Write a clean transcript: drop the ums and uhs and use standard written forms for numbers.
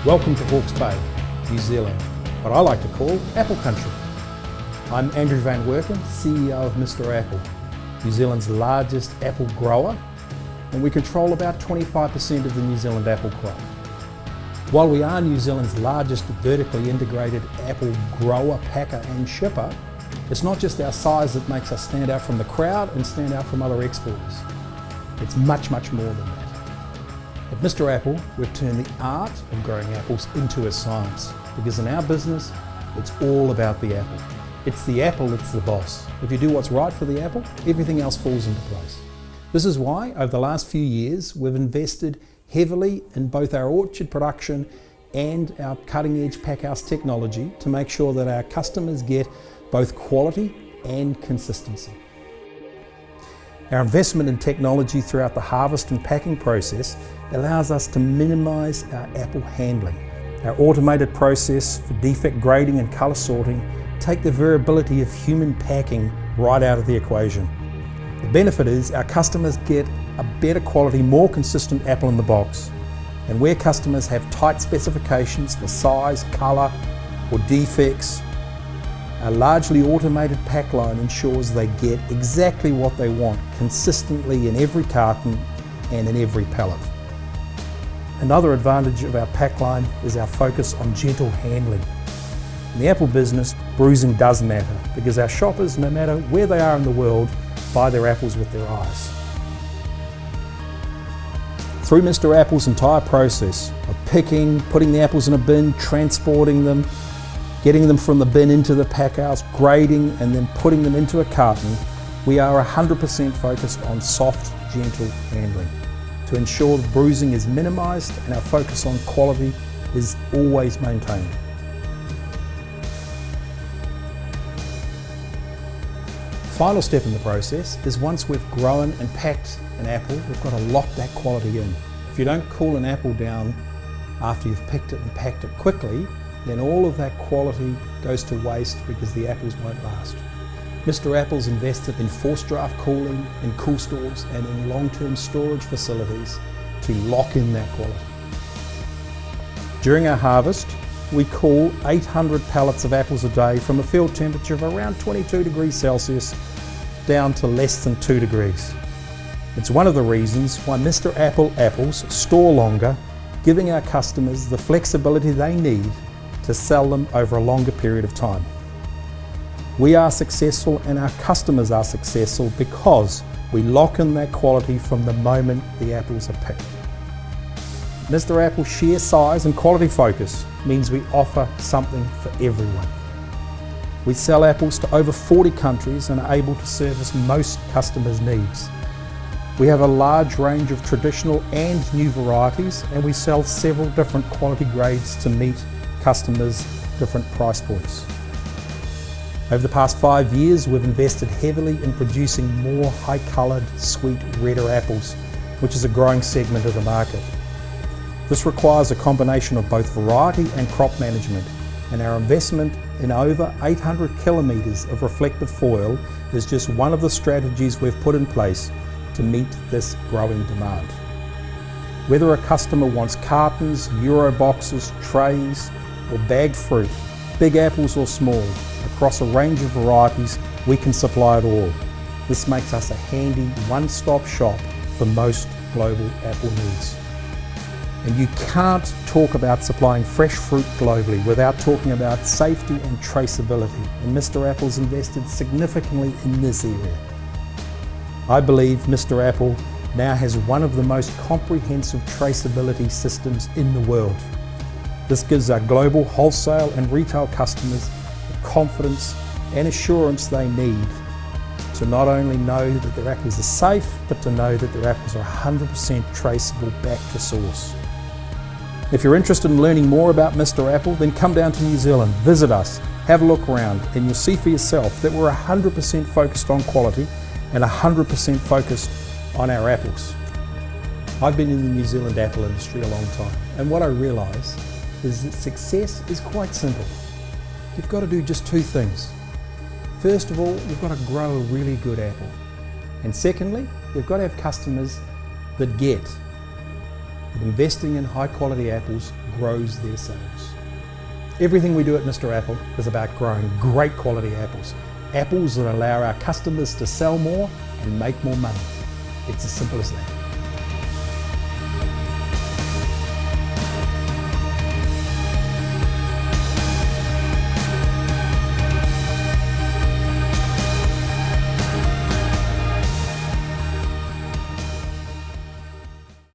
Welcome to Hawke's Bay, New Zealand, what I like to call Apple Country. I'm Andrew Van Workum, CEO of Mr Apple, New Zealand's largest apple grower, and we control about 25% of the New Zealand apple crop. While we are New Zealand's largest vertically integrated apple grower, packer and shipper, it's not just our size that makes us stand out from the crowd and stand out from other exporters. It's much, much more than that. At Mr Apple, we've turned the art of growing apples into a science, because in our business, it's all about the apple. It's the apple that's the boss. If you do what's right for the apple, everything else falls into place. This is why, over the last few years, we've invested heavily in both our orchard production and our cutting-edge packhouse technology to make sure that our customers get both quality and consistency. Our investment in technology throughout the harvest and packing process allows us to minimise our apple handling. Our automated process for defect grading and colour sorting take the variability of human packing right out of the equation. The benefit is our customers get a better quality, more consistent apple in the box. And where customers have tight specifications for size, colour or defects, a largely automated pack line ensures they get exactly what they want consistently in every carton and in every pallet. Another advantage of our pack line is our focus on gentle handling. In the apple business, bruising does matter because our shoppers, no matter where they are in the world, buy their apples with their eyes. Through Mr Apple's entire process of picking, putting the apples in a bin, transporting them, getting them from the bin into the packhouse, grading and then putting them into a carton, we are 100% focused on soft, gentle handling to ensure the bruising is minimised and our focus on quality is always maintained. The final step in the process is once we've grown and packed an apple, we've got to lock that quality in. If you don't cool an apple down after you've picked it and packed it quickly, then all of that quality goes to waste because the apples won't last. Mr Apple's invested in forced draft cooling, in cool stores and in long-term storage facilities to lock in that quality. During our harvest, we cool 800 pallets of apples a day from a field temperature of around 22 degrees Celsius down to less than 2 degrees. It's one of the reasons why Mr Apple apples store longer, giving our customers the flexibility they need to sell them over a longer period of time. We are successful and our customers are successful because we lock in that quality from the moment the apples are picked. Mr Apple's sheer size and quality focus means we offer something for everyone. We sell apples to over 40 countries and are able to service most customers' needs. We have a large range of traditional and new varieties, and we sell several different quality grades to meet customers' different price points. Over the past 5 years, we've invested heavily in producing more high-coloured, sweet, redder apples, which is a growing segment of the market. This requires a combination of both variety and crop management, and our investment in over 800 kilometres of reflective foil is just one of the strategies we've put in place to meet this growing demand. Whether a customer wants cartons, Euro boxes, trays or bagged fruit, big apples or small, across a range of varieties, we can supply it all. This makes us a handy one-stop shop for most global apple needs. And you can't talk about supplying fresh fruit globally without talking about safety and traceability, and Mr Apple's invested significantly in this area. I believe Mr Apple now has one of the most comprehensive traceability systems in the world. This gives our global wholesale and retail customers the confidence and assurance they need to not only know that their apples are safe, but to know that their apples are 100% traceable back to source. If you're interested in learning more about Mr Apple, then come down to New Zealand, visit us, have a look around, and you'll see for yourself that we're 100% focused on quality and 100% focused on our apples. I've been in the New Zealand apple industry a long time, and what I realise is that success is quite simple. You've got to do just two things. First of all, you've got to grow a really good apple. And secondly, you've got to have customers that get that investing in high quality apples grows their sales. Everything we do at Mr. Apple is about growing great quality apples. Apples that allow our customers to sell more and make more money. It's as simple as that.